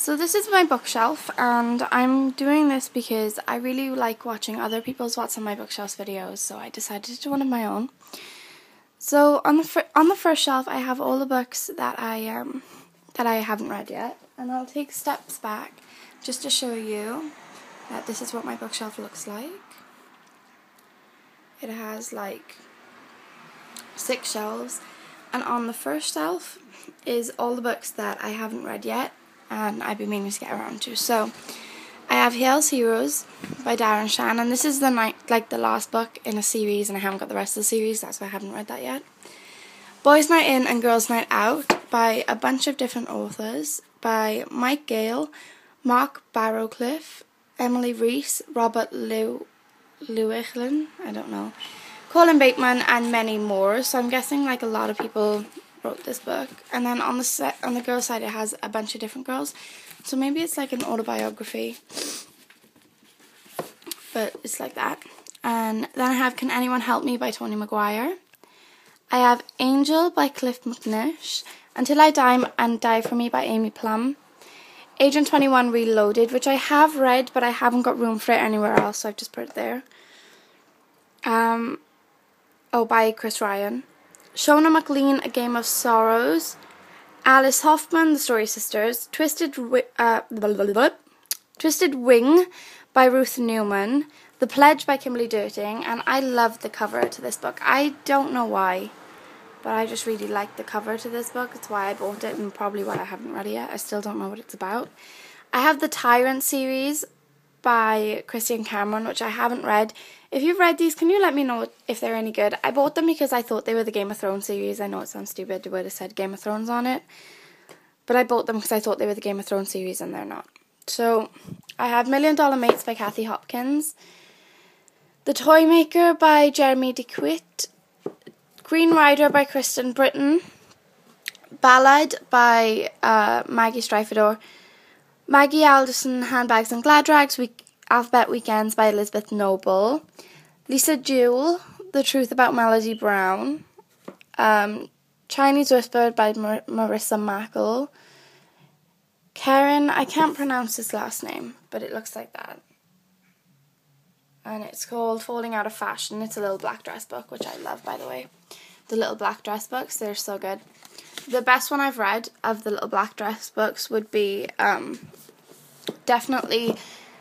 So this is my bookshelf, and I'm doing this because I really like watching other people's What's on My Bookshelf videos, so I decided to do one of my own. So on the first shelf I have all the books that I haven't read yet, and I'll take steps back just to show you that this is what my bookshelf looks like. It has like 6 shelves, and on the first shelf is all the books that I haven't read yet and I've been meaning to get around to. So I have Hale's Heroes by Darren Shan, and this is the last book in a series, and I haven't got the rest of the series, that's why I haven't read that yet. Boys Night In and Girls Night Out by a bunch of different authors, by Mike Gale, Mark Barrowcliff, Emily Reese, Robert Llewellyn, I don't know, Colin Bateman, and many more. So I'm guessing like a lot of people wrote this book. And then on the girls' side it has a bunch of different girls, so maybe it's like an autobiography, but it's like that. And then I have Can Anyone Help Me by Tony Maguire. I have Angel by Cliff McNish, Until I Die and Die For Me by Amy Plum, Agent 21 Reloaded, which I have read but I haven't got room for it anywhere else, so I've just put it there. By Chris Ryan. Shona MacLean, A Game of Sorrows. Alice Hoffman, The Story Sisters. Twisted Wing by Ruth Newman. The Pledge by Kimberly Derting, and I love the cover to this book. I don't know why, but I just really like the cover to this book. It's why I bought it, and probably why I haven't read it yet. I still don't know what it's about. I have the Tyrant series by Christian Cameron, which I haven't read. If you've read these, can you let me know if they're any good? I bought them because I thought they were the Game of Thrones series. I know it sounds stupid, it would have said Game of Thrones on it, but I bought them because I thought they were the Game of Thrones series, and they're not. So I have $1 Million Mates by Kathy Hopkins, The Toymaker by Jeremy DeQuitt, Green Rider by Kristen Britton, Ballad by Maggie Strifador, Maggie Alderson, Handbags and Glad Rags, Alphabet Weekends by Elizabeth Noble, Lisa Jewell, The Truth About Melody Brown, Chinese Whispered by Marissa Mackle, Karen, I can't pronounce his last name, but it looks like that, and it's called Falling Out of Fashion. It's a little black dress book, which I love, by the way. The little black dress books, they're so good. The best one I've read of the little black dress books would be definitely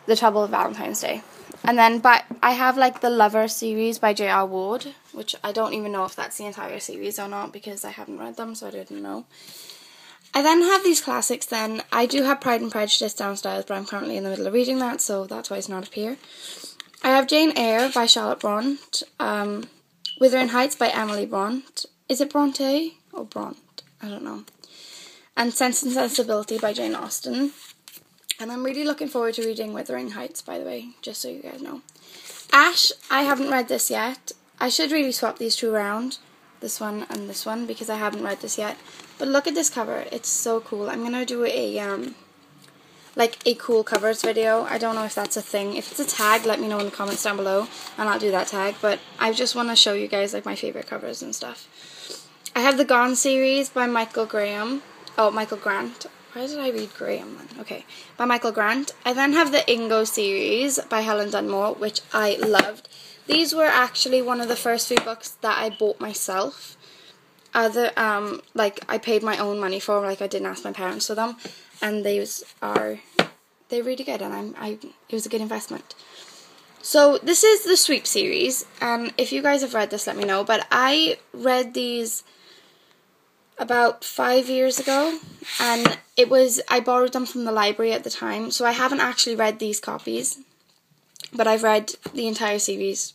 The Trouble of Valentine's Day. And then I have like the Lover series by J.R. Ward, which I don't even know if that's the entire series or not because I haven't read them, so I didn't know. I then have these classics then. I do have Pride and Prejudice downstairs, but I'm currently in the middle of reading that, so that's why it's not up here. I have Jane Eyre by Charlotte Bronte, Wuthering Heights by Emily Bronte. Is it Bronte or Bronte? I don't know. And Sense and Sensibility by Jane Austen. And I'm really looking forward to reading Wuthering Heights, by the way, just so you guys know. Ash, I haven't read this yet. I should really swap these two around, this one and this one, because I haven't read this yet. But look at this cover, it's so cool. I'm going to do a cool covers video. I don't know if that's a thing. If it's a tag, let me know in the comments down below, and I'll do that tag. But I just want to show you guys like my favourite covers and stuff. I have the Gone series by Michael Grant. Why did I read Graham then? Okay, by Michael Grant. I then have the Ingo series by Helen Dunmore, which I loved. These were actually one of the first 3 books that I bought myself. I paid my own money for, like I didn't ask my parents for them, and they're really good, and it was a good investment. So this is the Sweep series, and if you guys have read this, let me know. But I read these about 5 years ago, and I borrowed them from the library at the time, so I haven't actually read these copies, but I've read the entire series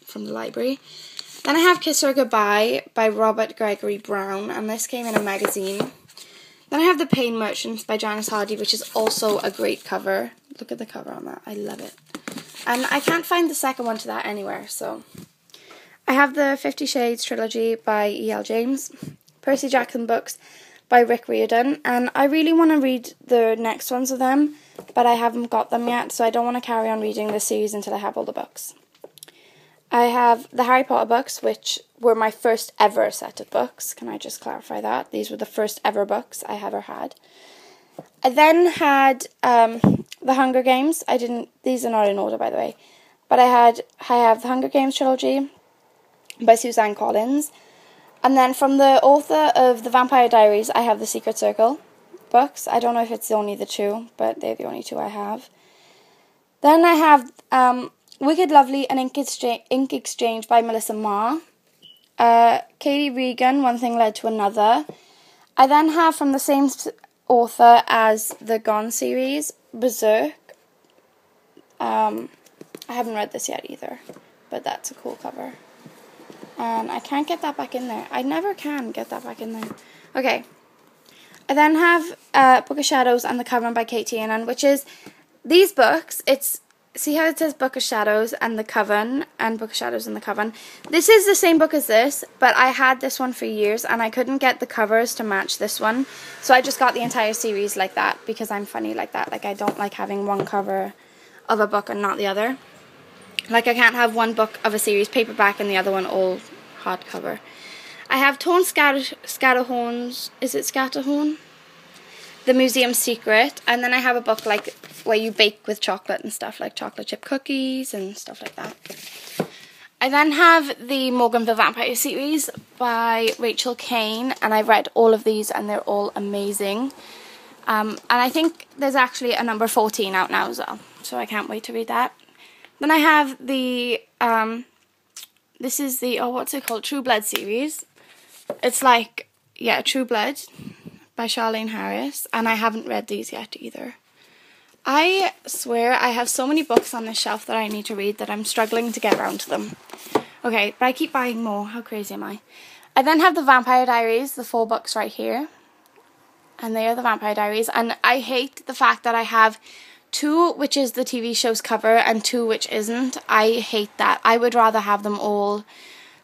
from the library. Then I have Kiss Her Goodbye by Robert Gregory Brown, and this came in a magazine. Then I have The Pain Merchants by Janice Hardy, which is also a great cover. Look at the cover on that, I love it. And I can't find the second one to that anywhere, so. I have the 50 Shades trilogy by E.L. James, Percy Jackson books by Rick Riordan, and I really want to read the next ones of them, but I haven't got them yet, so I don't want to carry on reading this series until I have all the books. I have the Harry Potter books, which were my first ever set of books. Can I just clarify that? These were the first ever books I ever had. I then had The Hunger Games. These are not in order, by the way. But I have The Hunger Games trilogy by Suzanne Collins. And then from the author of The Vampire Diaries, I have The Secret Circle books. I don't know if it's only the two, but they're the only two I have. Then I have Wicked, Lovely and Ink Exchange by Melissa Marr. Katie Regan, One Thing Led to Another. I then have from the same author as the Gone series, Berserk. I haven't read this yet either, but that's a cool cover. And I can't get that back in there. I never can get that back in there. Okay. I then have Book of Shadows and The Coven by Kate Tiernan, which is these books. See how it says Book of Shadows and The Coven and Book of Shadows and The Coven? This is the same book as this, but I had this one for years and I couldn't get the covers to match this one. So I just got the entire series like that because I'm funny like that. Like I don't like having one cover of a book and not the other. Like I can't have one book of a series paperback and the other one all hardcover. I have Torn Scatterhorns. Is it Scatterhorn? The Museum Secret. And then I have a book like where you bake with chocolate and stuff, like chocolate chip cookies and stuff like that. I then have the Morgan the Vampire series by Rachel Kane, and I've read all of these and they're all amazing. And I think there's actually a number 14 out now as well, so I can't wait to read that. Then I have the, this is the, what's it called? True Blood series. It's like, yeah, True Blood by Charlaine Harris, and I haven't read these yet either. I swear I have so many books on this shelf that I need to read that I'm struggling to get around to them. Okay, but I keep buying more. How crazy am I? I then have the Vampire Diaries, the 4 books right here. And they are the Vampire Diaries. And I hate the fact that I have 2, which is the TV show's cover, and 2, which isn't. I hate that. I would rather have them all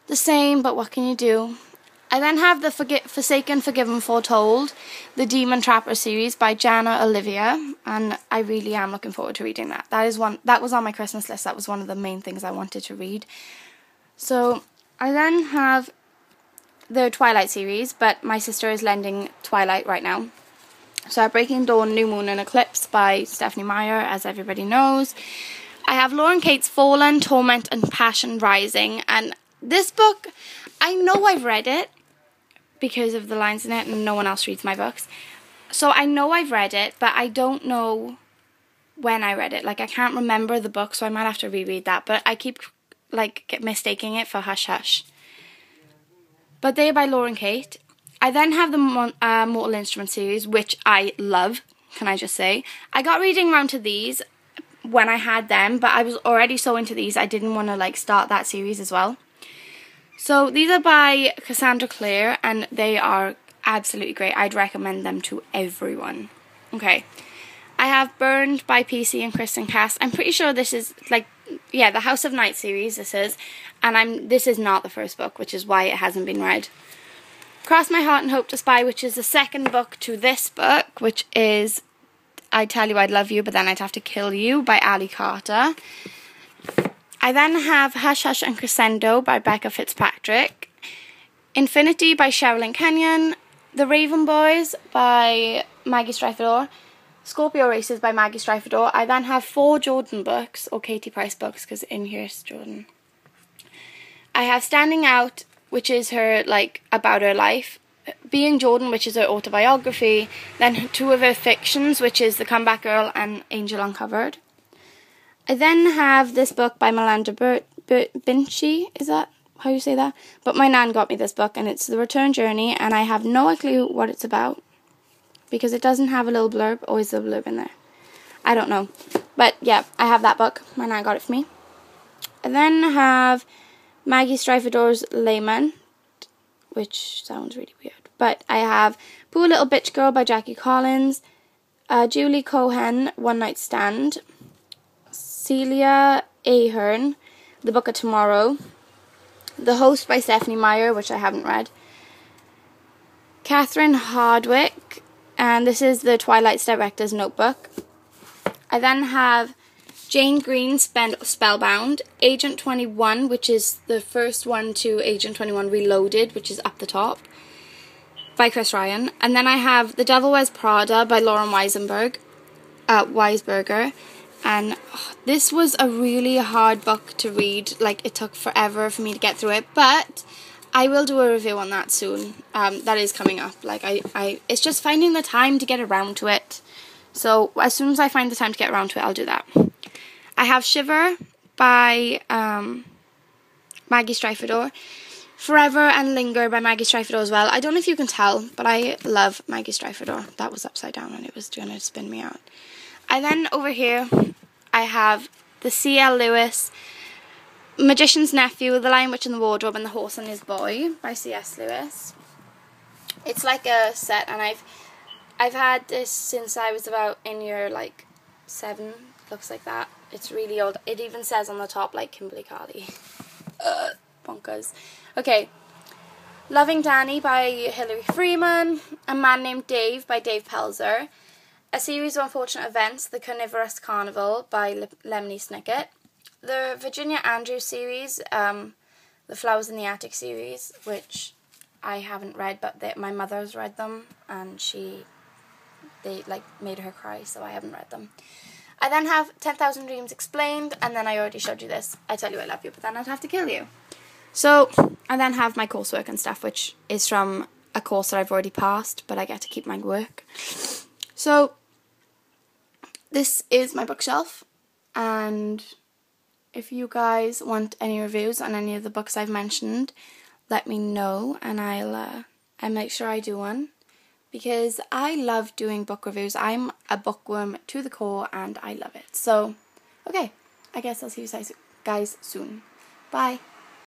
the same, but what can you do? I then have the Forsaken, Forgiven, Foretold, the Demon Trapper series by Jana Olivia, and I really am looking forward to reading that. That was on my Christmas list. That was one of the main things I wanted to read. So I then have the Twilight series, but my sister is lending Twilight right now. So I have Breaking Dawn, New Moon and Eclipse by Stephenie Meyer, as everybody knows. I have Lauren Kate's Fallen, Torment and Passion Rising, and this book, I know I've read it because of the lines in it and no one else reads my books. So I know I've read it, but I don't know when I read it. Like, I can't remember the book, so I might have to reread that. But I keep, like, mistaking it for Hush Hush. But they are by Lauren Kate. I then have the Mortal Instruments series, which I love, can I just say. I got reading around to these when I had them, but I was already so into these, I didn't want to, like, start that series as well. So these are by Cassandra Clare, and they are absolutely great. I'd recommend them to everyone. Okay. I have Burned by PC and Kristen Cass. I'm pretty sure this is, like, yeah, the House of Night series this is. And this is not the first book, which is why it hasn't been read. Cross My Heart and Hope to Spy, which is the second book to this book, which is I'd Tell You I'd Love You, but then I'd have to kill you by Ali Carter. I then have Hush Hush and Crescendo by Becca Fitzpatrick. Infinity by Sherilyn Kenyon. The Raven Boys by Maggie Strifador. Scorpio Races by Maggie Strifador. I then have 4 Jordan books, or Katie Price books, because in here's Jordan. I have Standing Out, which is her, like, about her life. Being Jordan, which is her autobiography. Then 2 of her fictions, which is The Comeback Girl and Angel Uncovered. I then have this book by Melinda Binchy, is that how you say that? But my nan got me this book, and it's The Return Journey, and I have no clue what it's about, because it doesn't have a little blurb, or is there a blurb in there? I don't know. But yeah, I have that book. My nan got it for me. I then have Maggie Strifador's Layman, which sounds really weird. But I have Poor Little Bitch Girl by Jackie Collins, Julie Cohen, One Night Stand, Celia Ahern, The Book of Tomorrow, The Host by Stephenie Meyer, which I haven't read, Catherine Hardwicke, and this is the Twilight's Director's Notebook. I then have Jane Green, Spellbound, Agent 21, which is the first one to Agent 21 Reloaded, which is up the top, by Chris Ryan. And then I have The Devil Wears Prada by Lauren Weisberger. And this was a really hard book to read. Like, it took forever for me to get through it. But I will do a review on that soon. That is coming up. Like, it's just finding the time to get around to it. So as soon as I find the time to get around to it, I'll do that. I have Shiver by Maggie Strifador. Forever and Linger by Maggie Strifador as well. I don't know if you can tell, but I love Maggie Strifador. That was upside down and it was going to spin me out. And then over here, I have the C.L. Lewis Magician's Nephew, The Lion, Witch and the Wardrobe, and The Horse and His Boy by C.S. Lewis. It's like a set, and I've had this since I was about in year like 7. Looks like that. It's really old. It even says on the top like Kimberly Carly. Bonkers. Okay. Loving Danny by Hilary Freeman. A Man Named Dave by Dave Pelzer. A Series of Unfortunate Events, The Carnivorous Carnival by Lemony Snicket. The Virginia Andrews series, The Flowers in the Attic series, which I haven't read, but my mother's read them, and they like made her cry, so I haven't read them. I then have 10,000 Dreams Explained, and then I already showed you this, I Tell You I Love You, but then I'd have to kill you. So, I then have my coursework and stuff, which is from a course that I've already passed, but I get to keep my work. So, this is my bookshelf, and if you guys want any reviews on any of the books I've mentioned, let me know, and I'll make sure I do one, because I love doing book reviews. I'm a bookworm to the core, and I love it. So, okay, I guess I'll see you guys soon. Bye.